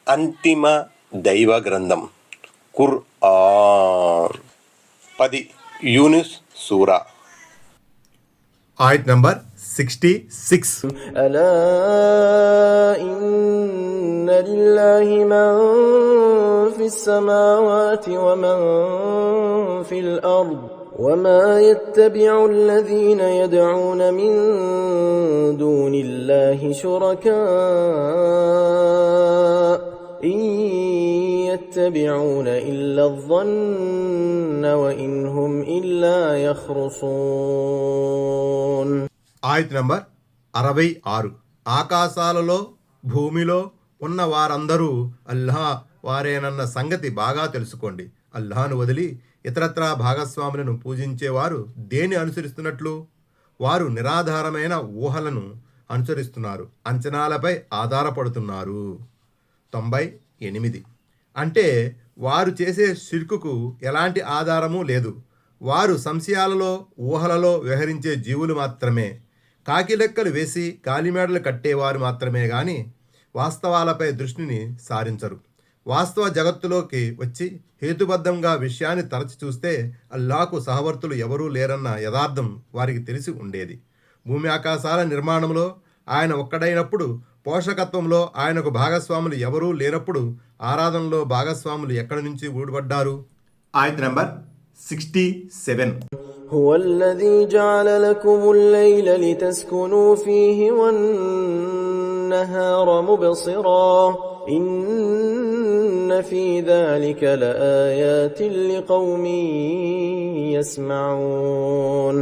అంతిమ దైవ గ్రంథం ఖుర్ఆన్ 10 యూనుస్ సూరా ఆయత్ నంబర్ 66. అలా ఇన్న లిల్లాహి మన్ ఫిస్ సమావాతి వమన్ ఫిల్ అర్ద్ وما يتبع الذين يدعون من دون الله شركاء إن يتبعون إلا الظن وإن هم إلا يخرصون. ఆయత్ నంబర్ 66. ఆకాశాలలో భూమిలో ఉన్న వారందరూ అల్లాహ్ వారేనన్న సంగతి బాగా తెలుసుకోండి. అల్లాహ్ను వదిలి ఇతరత్రా భాగస్వాములను పూజించేవారు దేన్ని అనుసరిస్తున్నట్లు? వారు నిరాధారమైన ఊహలను అనుసరిస్తున్నారు, అంచనాలపై ఆధారపడుతున్నారు. 98. అంటే వారు చేసే షిర్కుకు ఎలాంటి ఆధారము లేదు. వారు సంశయాలలో ఊహలలో వ్యవహరించే జీవులు మాత్రమే. కాకిలెక్కలు వేసి గాలిమేడలు కట్టేవారు మాత్రమే గాని వాస్తవాలపై దృష్టిని సారించరు. వాస్తవ జగత్తులోకి వచ్చి హేతుబద్ధంగా విషయాన్ని తరచి చూస్తే అల్లాహకు సహవర్తులు ఎవరూ లేరన్న యథార్థం వారికి తెలిసి ఉండేది. భూమి ఆకాశాల నిర్మాణంలో ఆయన ఒక్కడైనప్పుడు, పోషకత్వంలో ఆయనకు భాగస్వాములు ఎవరూ లేనప్పుడు ఆరాధనలో భాగస్వాములు ఎక్కడి నుంచి ఊడిపడ్డారు? ఆయత్ నంబర్ 67. هو الذي جعل لكم الليل لتسكنوا فيه والنهار مبصرا إن في ذلك لآيات لقوم يسمعون.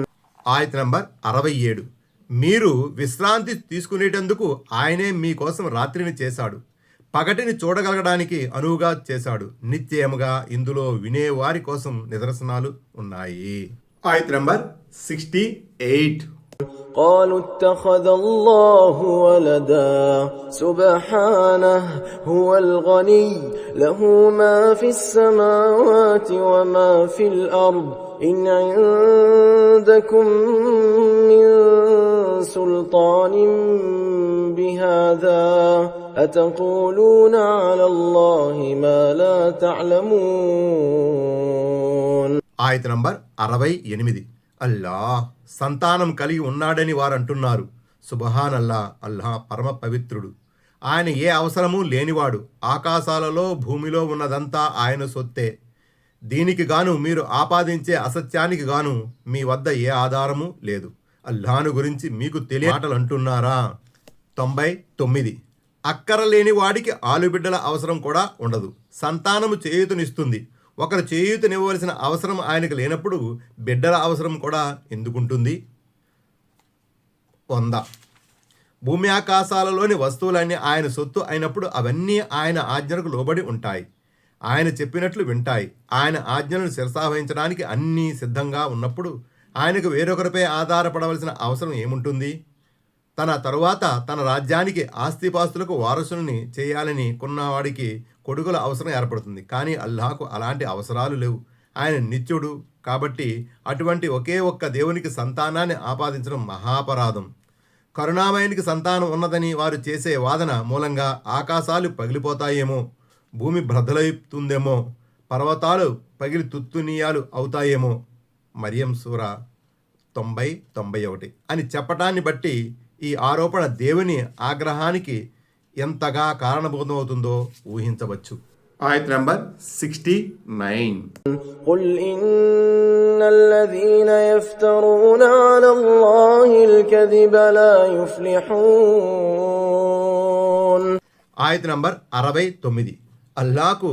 ఆయత్ నంబర్ 67. మీరు విశ్రాంతి తీసుకునేటందుకు ఆయనే మీకోసం రాత్రిని చేశాడు, పగటిని చూడగలగడానికి అనువుగా చేశాడు. నిశ్చయముగా ఇందులో వినేవారి కోసం నిదర్శనాలు ఉన్నాయి. ఆయత్ నంబర్ 68. قالوا اتخذ الله ولدا سبحانه هو الغني له ما في السماوات وما في الأرض إن عندكم من سلطان بهذا أتقولون على الله ما لا تعلمون. ఆయత్ నంబర్ 68. అల్లాహ్ సంతానం కలిగి ఉన్నాడని వారు అంటున్నారు. సుబహాన్ అల్లాహ్, అల్లాహ్ పరమ పవిత్రుడు. ఆయన ఏ అవసరమూ లేనివాడు. ఆకాశాలలో భూమిలో ఉన్నదంతా ఆయన సొత్తే. దీనికి గాను మీరు ఆపాదించే అసత్యానికి గాను మీ వద్ద ఏ ఆధారము లేదు. అల్లాహ్ను గురించి మీకు తెలియ మాటలు అంటున్నారా? 99. అక్కరలేని వాడికి ఆలుబిడ్డల అవసరం కూడా ఉండదు. సంతానము చేయూతనిస్తుంది. ఒకరు చేయూతనివ్వవలసిన అవసరం ఆయనకు లేనప్పుడు బిడ్డల అవసరం కూడా ఎందుకుంటుంది? 100. భూమి ఆకాశాలలోని వస్తువులన్నీ ఆయన సొత్తు అయినప్పుడు అవన్నీ ఆయన ఆజ్ఞలకు లోబడి ఉంటాయి, ఆయన చెప్పినట్లు వింటాయి. ఆయన ఆజ్ఞలను శిరసావహించడానికి అన్నీ సిద్ధంగా ఉన్నప్పుడు ఆయనకు వేరొకరిపై ఆధారపడవలసిన అవసరం ఏముంటుంది? తన తరువాత తన రాజ్యానికి ఆస్తిపాస్తులకు వారసుల్ని చేయాలని కొన్నవాడికి కొడుకుల అవసరం ఏర్పడుతుంది. కానీ అల్లాహకు అలాంటి అవసరాలు లేవు. ఆయన నిత్యుడు కాబట్టి అటువంటి ఒకే ఒక్క దేవునికి సంతానాన్ని ఆపాదించడం మహాపరాధం. కరుణామయునికి సంతానం ఉన్నదని వారు చేసే వాదన మూలంగా ఆకాశాలు పగిలిపోతాయేమో, భూమి బ్రద్దలవుతుందేమో, పర్వతాలు పగిలి తుత్తునీయాలు అవుతాయేమో. మరియం సూరా 90-91 అని చెప్పటాన్ని బట్టి ఈ ఆరోపణ దేవుని ఆగ్రహానికి ఎంతగా కారణభూతమవుతుందో ఊహించవచ్చు. ఆయత్ నంబర్ 69. قل إن الذين يفترون على الله الكذب لا يفلحون. ఆయత్ నంబర్ 69. అల్లాహకు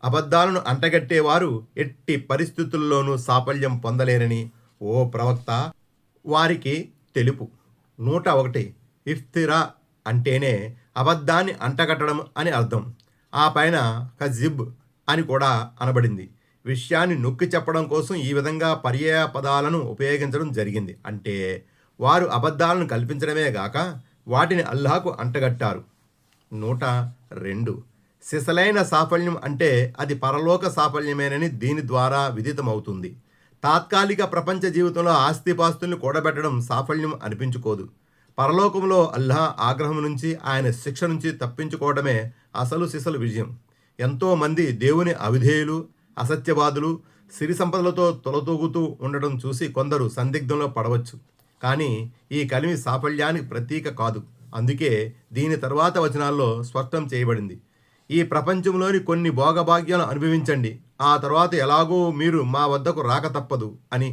అబద్ధాలను అంటగట్టేవారు ఎట్టి పరిస్థితుల్లోనూ సాఫల్యం పొందలేరని ఓ ప్రవక్త వారికి తెలుపు. 101. ఇఫ్తిరా అంటేనే అబద్ధాన్ని అంటగట్టడం అని అర్థం. ఆ పైన కజిబ్ అని కూడా అనబడింది. విషయాన్ని నొక్కి చెప్పడం కోసం ఈ విధంగా పర్యాయ పదాలను ఉపయోగించడం జరిగింది. అంటే వారు అబద్ధాలను కల్పించడమే గాక వాటిని అల్లాహకు అంటగట్టారు. 102. సిసలైన సాఫల్యం అంటే అది పరలోక సాఫల్యమేనని దీని ద్వారా విదితమవుతుంది. తాత్కాలిక ప్రపంచ జీవితంలో ఆస్తిపాస్తుల్ని కూడబెట్టడం సాఫల్యం అనిపించుకోదు. పరలోకంలో అల్లాహ్ ఆగ్రహం నుంచి, ఆయన శిక్ష నుంచి తప్పించుకోవడమే అసలు సిసలు విజయం. ఎంతోమంది దేవుని అవిధేయులు, అసత్యవాదులు సిరి సంపదలతో తొలతూగుతూ ఉండడం చూసి కొందరు సందిగ్ధంలో పడవచ్చు. కానీ ఈ కలిమి సాఫల్యానికి ప్రతీక కాదు. అందుకే దీని తర్వాత వచనాల్లో స్పష్టం చేయబడింది, ఈ ప్రపంచంలోని కొన్ని భోగభాగ్యాలు అనుభవించండి, ఆ తర్వాత ఎలాగో మీరు మా వద్దకు రాక తప్పదు అని.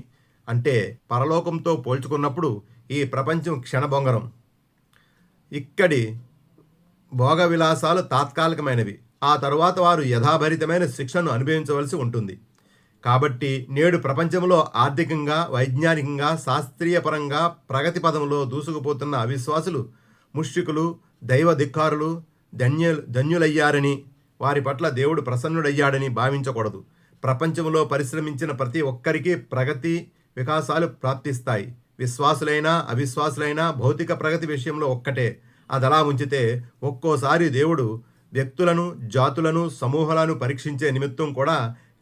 అంటే పరలోకంతో పోల్చుకున్నప్పుడు ఈ ప్రపంచం క్షణభంగరం. ఇక్కడి భోగ విలాసాలు తాత్కాలికమైనవి. ఆ తరువాత వారు యథాభరితమైన శిక్షను అనుభవించవలసి ఉంటుంది. కాబట్టి నేడు ప్రపంచంలో ఆర్థికంగా, వైజ్ఞానికంగా, శాస్త్రీయపరంగా ప్రగతి పదంలో దూసుకుపోతున్న అవిశ్వాసులు, ముష్రికులు, దైవ ధిక్కారులు ధన్యులయ్యారని, వారి పట్ల దేవుడు ప్రసన్నుడయ్యాడని భావించకూడదు. ప్రపంచంలో పరిశ్రమించిన ప్రతి ఒక్కరికి ప్రగతి, వికాసాలు ప్రాప్తిస్తాయి. విశ్వాసులైనా అవిశ్వాసులైనా భౌతిక ప్రగతి విషయంలో ఒక్కటే. అదలా ఉంచితే ఒక్కోసారి దేవుడు వ్యక్తులను, జాతులను, సమూహాలను పరీక్షించే నిమిత్తం కూడా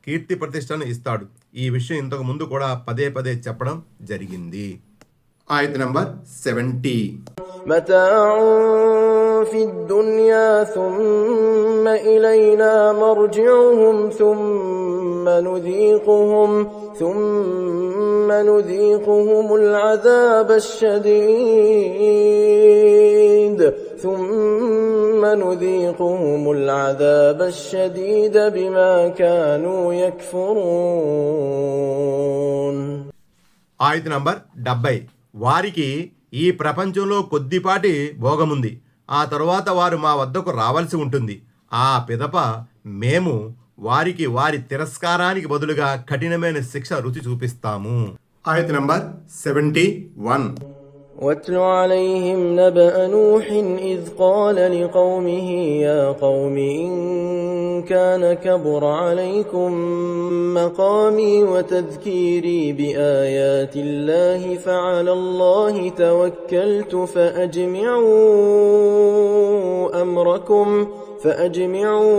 కీర్తి ప్రతిష్టలను ఇస్తాడు. ఈ విషయం ఇంతకు ముందు కూడా పదే పదే చెప్పడం జరిగింది. ఆయత నంబర్ 70. في الدنيا ثم إلينا مرجعهم ثم نذيقهم العذاب الشديد بما كانوا يكفرون. ఆయత నంబర్ 70. వారికి ఈ ప్రపంచంలో కొద్దిపాటి భోగముంది, ఆ తరువాత వారు మా వద్దకు రావాల్సి ఉంటుంది. ఆ పిదప మేము వారికి వారి తిరస్కారానికి బదులుగా కఠినమైన శిక్ష రుచి చూపిస్తాము. ఆయత నంబర్ 71. واتل عليهم نبأ نوح إذ قال لقومه يا قوم إن كان كبر عليكم مقامي وتذكيري بآيات الله فعلى الله توكلت فأجمعوا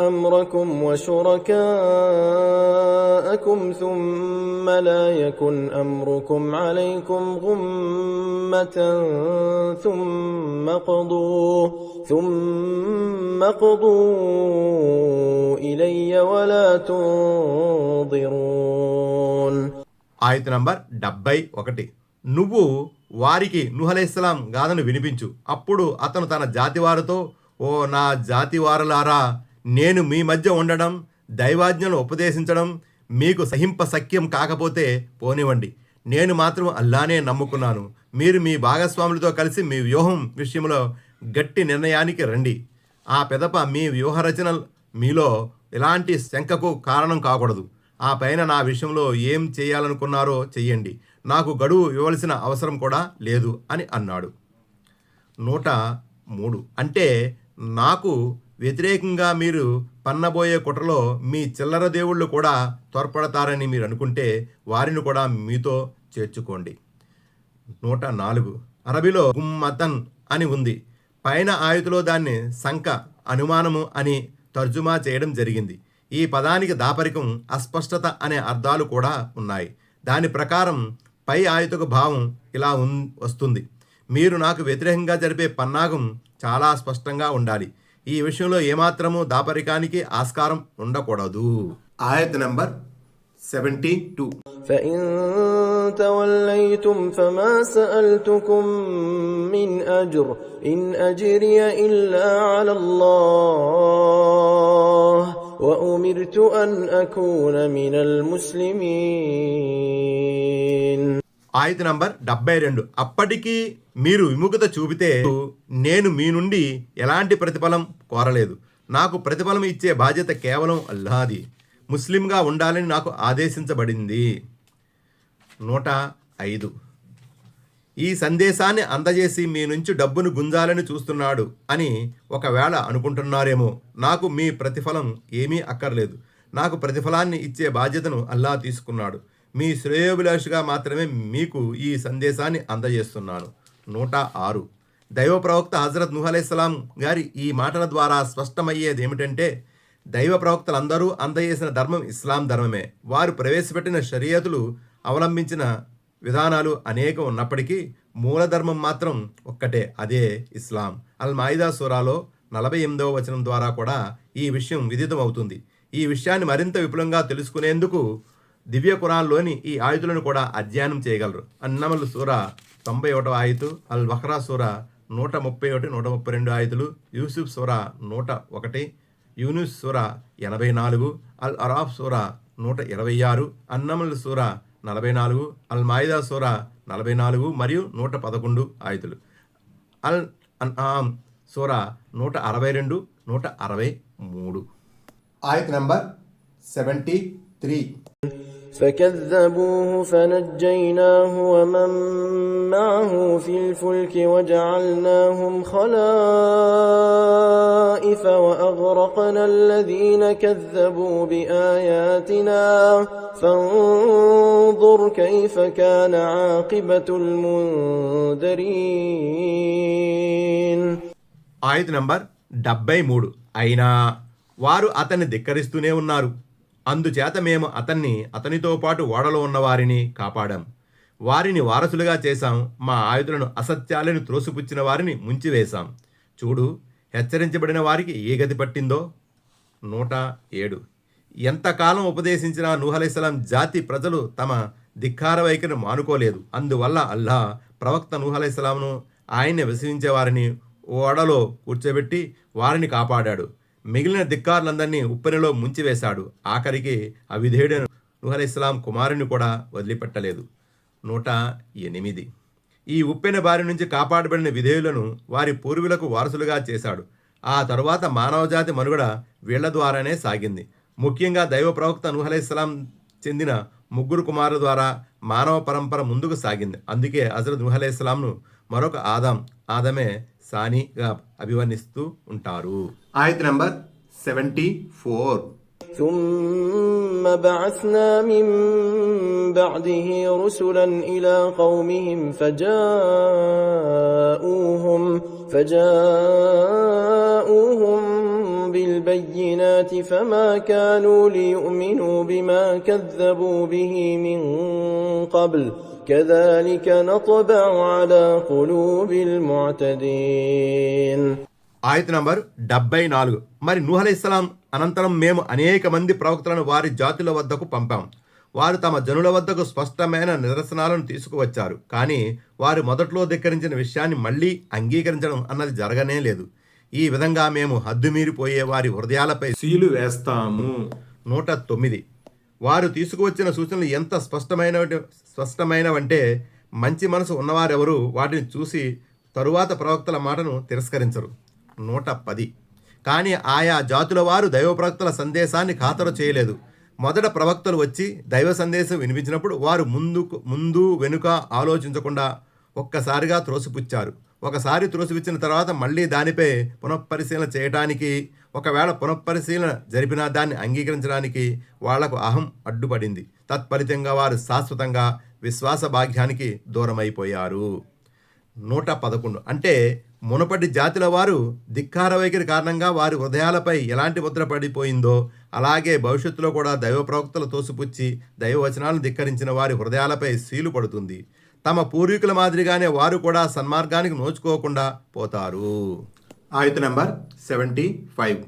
أمركم وشركاءكم ثم لا يكن أمركم عليكم غمة ثم قضوا إلي ولا تنظرون. ఆయత నంబర్ 71. నువ్వు వారికి నూహ్ అలైహిస్సలాం గాథను వినిపించు. అప్పుడు అతను తన జాతివారితో, ఓ నా జాతివారులారా, నేను మీ మధ్య ఉండడం, దైవాజ్ఞను ఉపదేశించడం మీకు సఖ్యం కాకపోతే పోనివ్వండి. నేను మాత్రం అల్లానే నమ్ముకున్నాను. మీరు మీ భాగస్వాములతో కలిసి మీ వ్యూహం విషయంలో గట్టి నిర్ణయానికి రండి. ఆ పెదప మీ వ్యూహరచన మీలో ఎలాంటి శంకకు కారణం కాకూడదు. ఆ పైన నా విషయంలో ఏం చేయాలనుకున్నారో చెయ్యండి, నాకు గడువు ఇవ్వవలసిన అవసరం కూడా లేదు అని అన్నాడు. 103. అంటే నాకు వ్యతిరేకంగా మీరు పన్నబోయే కుట్రలో మీ చిల్లర దేవుళ్ళు కూడా తోడ్పడతారని మీరు అనుకుంటే వారిని కూడా మీతో చేర్చుకోండి. 104. అరబీలో గుమ్మతన్ అని ఉంది. పైన ఆయతులో దాన్ని సంక, అనుమానము అని తర్జుమా చేయడం జరిగింది. ఈ పదానికి దాపరికం, అస్పష్టత అనే అర్థాలు కూడా ఉన్నాయి. దాని ప్రకారం పై ఆయతకు భావం ఇలా వస్తుంది, మీరు నాకు వ్యతిరేకంగా జరిపే పన్నాగం చాలా స్పష్టంగా ఉండాలి. ఈ విషయంలో ఏమాత్రము దాపరికానికి ఆస్కారం ఉండకూడదు. ఆయత నంబర్ 72. فإن توليتم فما سألتكم من أجر إن أجري إلا على الله وأمرت أن أكون من المسلمين. ఆయత నంబర్ 72. అప్పటికి మీరు విముఖత చూపితే నేను మీ నుండి ఎలాంటి ప్రతిఫలం కోరలేదు. నాకు ప్రతిఫలం ఇచ్చే బాధ్యత కేవలం అల్లాహ్ది. ముస్లింగా ఉండాలని నాకు ఆదేశించబడింది. 105. ఈ సందేశాన్ని అందజేసి మీ నుంచి డబ్బును గుంజాలని చూస్తున్నాడు అని ఒకవేళ అనుకుంటున్నారేమో. నాకు మీ ప్రతిఫలం ఏమీ అక్కర్లేదు. నాకు ప్రతిఫలాన్ని ఇచ్చే బాధ్యతను అల్లాహ్ తీసుకున్నాడు. మీ శ్రేయోభిలాషిగా మాత్రమే మీకు ఈ సందేశాన్ని అందజేస్తున్నాను. 106. దైవ ప్రవక్త హజరత్ నూహ్ అలైహిస్సలాం గారి ఈ మాటల ద్వారా స్పష్టమయ్యేది ఏమిటంటే, దైవ ప్రవక్తలందరూ అందజేసిన ధర్మం ఇస్లాం ధర్మమే. వారు ప్రవేశపెట్టిన షరియతులు అవలంబించిన విధానాలు అనేకం ఉన్నప్పటికీ మూలధర్మం మాత్రం ఒక్కటే, అదే ఇస్లాం. అల్ మాయిదా సూరాలో 48వ వచనం ద్వారా కూడా ఈ విషయం విదితం అవుతుంది. ఈ విషయాన్ని మరింత విపులంగా తెలుసుకునేందుకు దివ్య ఖురాన్లోని ఈ ఆయుతులను కూడా అధ్యయనం చేయగలరు. అన్నమల్ సూర 91వ ఆయతు, అల్ బహ్రా సూర 131, 132 ఆయతులు, యూసుఫ్ సూర 101, యూనుస్ సూర 84, అల్ అరాఫ్ సూర 126, అన్నమల్ సూర 44, అల్ మాయిదా సూర 44 మరియు 111 ఆయతులు, అల్ అన్ఆమ్ సూర 162, 163. ఆయత్ నంబర్ 73. فكذبوه فنجيناه ومن معه في الفلك وجعلناهم خلائف وأغرقنا الذين كذبوا بآياتنا فانظر كيف كان عاقبة المنذرين. ఆయత్ నంబర్ 73. అయినా వారు అతన్ని ధిక్కరిస్తూనే ఉన్నారు. అందుచేత మేము అతనితో పాటు ఓడలో ఉన్నవారిని కాపాడాం, వారిని వారసులుగా చేశాం, మా ఆయుధులను అసత్యాలను త్రోసిపుచ్చిన వారిని ముంచివేశాం. చూడు, హెచ్చరించబడిన వారికి ఏ గతి పట్టిందో. 107. ఎంతకాలం ఉపదేశించినా నూహ్ అలైహిస్సలాం జాతి ప్రజలు తమ ధిక్కార వైఖరిని మానుకోలేదు. అందువల్ల అల్లాహ్ ప్రవక్త నూహ్ అలైహిస్సలాంను ఆయన్ని విశ్వసించే వారిని ఓడలో కూర్చోబెట్టి వారిని కాపాడాడు. మిగిలిన ధిక్కారులందరినీ ఉప్పెనలో ముంచివేశాడు. ఆఖరికి అవిధేయుడైన నూహ్ అలైహిస్సలాం కుమారుని కూడా వదిలిపెట్టలేదు. 108. ఈ ఉప్పెన బారి నుంచి కాపాడబడిన విధేయులను వారి పూర్వీకులకు వారసులుగా చేశాడు. ఆ తరువాత మానవజాతి మనుగడ వీళ్ల ద్వారానే సాగింది. ముఖ్యంగా దైవ ప్రవక్త నూహ్ అలైహిస్సలాం చెందిన 3 కుమారుల ద్వారా మానవ పరంపర ముందుకు సాగింది. అందుకే హజరత్ నూహ్ అలైహిస్సలాంను మరొక ఆదమే సానిగా అభివర్ణిస్తూ ఉంటారు. ఆయత్ నంబర్ 74. ثم بعثنا من بعده رسلا إلى قومهم فجاءوهم بالبينات فما كانوا ليؤمنوا بما كذبوا به من قبل كذلك نطبع على قلوب المعتدين. ఆయత్ నంబర్ 74. మరి నూహ్ అలైహిస్సలాం అనంతరం మేము అనేక మంది ప్రవక్తలను వారి జాతుల వద్దకు పంపాం. వారు తమ జనుల వద్దకు స్పష్టమైన నిదర్శనాలను తీసుకువచ్చారు. కానీ వారు మొదట్లో ధిక్కరించిన విషయాన్ని మళ్ళీ అంగీకరించడం అన్నది జరగనే లేదు. ఈ విధంగా మేము హద్దుమీరిపోయే వారి హృదయాలపై సీలు వేస్తాము. 109. వారు తీసుకువచ్చిన సూచనలు ఎంత స్పష్టమైనవంటే మంచి మనసు ఉన్నవారెవరూ వాటిని చూసి తరువాత ప్రవక్తల మాటను తిరస్కరించరు. 110. కానీ ఆయా జాతుల వారు దైవ ప్రవక్తల సందేశాన్ని ఖాతరు చేయలేదు. మొదట ప్రవక్తలు వచ్చి దైవ సందేశం వినిపించినప్పుడు వారు ముందు వెనుక ఆలోచించకుండా ఒక్కసారిగా త్రోసిపుచ్చారు. ఒకసారి త్రోసిపుచ్చిన తర్వాత మళ్ళీ దానిపై పునఃపరిశీలన చేయడానికి, ఒకవేళ పునఃపరిశీలన జరిపినా దాన్ని అంగీకరించడానికి వాళ్లకు అహం అడ్డుపడింది. తత్ఫలితంగా వారు శాశ్వతంగా విశ్వాస భాగ్యానికి దూరమైపోయారు. 111. అంటే మునుపటి జాతుల వారు ధిక్కార వైఖరి కారణంగా వారి హృదయాలపై ఎలాంటి ముద్ర పడిపోయిందో అలాగే భవిష్యత్తులో కూడా దైవ ప్రవక్తలు తోసిపుచ్చి దైవ వచనాలను ధిక్కరించిన వారి హృదయాలపై సీలు పడుతుంది. తమ పూర్వీకుల మాదిరిగానే వారు కూడా సన్మార్గానికి నోచుకోకుండా పోతారు. ఆయత్ నంబర్ 75.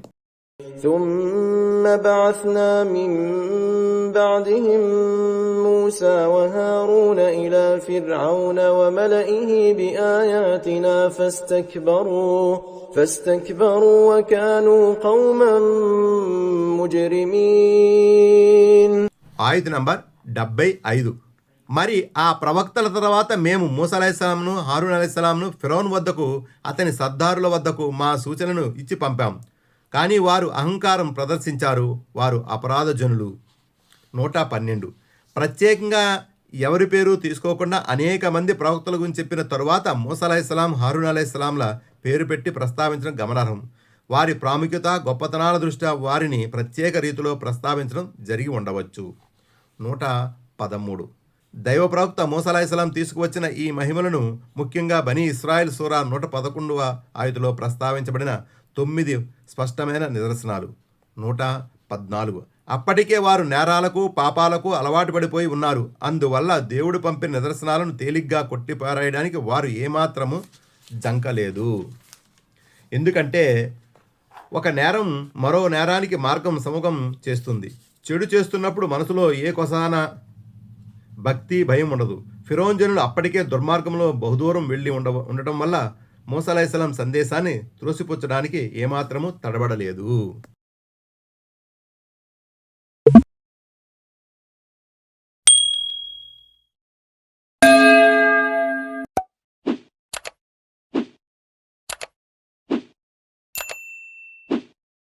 ثم بعثنا من بعدهم موسى وهارون إلى فرعون وملئه بآياتنا فاستكبروا وكانوا قوما مجرمين. ఆయత్ నంబర్ 75. మరి ఆ ప్రవక్తల తర్వాత మేము మూసా అలైహిస్సలాంను, హారూన్ అలైహిస్సలాంను ఫిరౌన్ వద్దకు, అతని సర్దారుల వద్దకు మా సూచనను ఇచ్చి పంపాం. కానీ వారు అహంకారం ప్రదర్శించారు. వారు అపరాధ జనులు. 112. ప్రత్యేకంగా ఎవరి పేరు తీసుకోకుండా అనేక మంది ప్రవక్తల గురించి చెప్పిన తరువాత మూసా అలైహిస్సలాం, హారూన్ అలైహిస్సలాంల పేరు పెట్టి ప్రస్తావించడం గమనార్హం. వారి ప్రాముఖ్యత, గొప్పతనాల దృష్ట్యా వారిని ప్రత్యేక రీతిలో ప్రస్తావించడం జరిగి ఉండవచ్చు. 113. దైవ ప్రవక్త మూసా అలైహిస్సలాం తీసుకువచ్చిన ఈ మహిమలను ముఖ్యంగా బనీ ఇస్రాయిల్ సూరా 111వ ఆయతులో ప్రస్తావించబడిన 9 స్పష్టమైన నిదర్శనాలు. 114. అప్పటికే వారు నేరాలకు పాపాలకు అలవాటు పడిపోయి ఉన్నారు. అందువల్ల దేవుడు పంపిన నిదర్శనాలను తేలిగ్గా కొట్టిపారేయడానికి వారు ఏమాత్రము జంకలేదు. ఎందుకంటే ఒక నేరం మరో నేరానికి మార్గం సుముఖం చేస్తుంది. చెడు చేస్తున్నప్పుడు మనసులో ఏ కొసాన భక్తి భయం ఉండదు. ఫిరౌన్ జనులు అప్పటికే దుర్మార్గంలో బహుదూరం వెళ్ళి ఉండటం వల్ల మూసా అలైహిస్సలాం సందేశాన్ని త్రోసిపుచ్చడానికి ఏమాత్రము తడబడలేదు.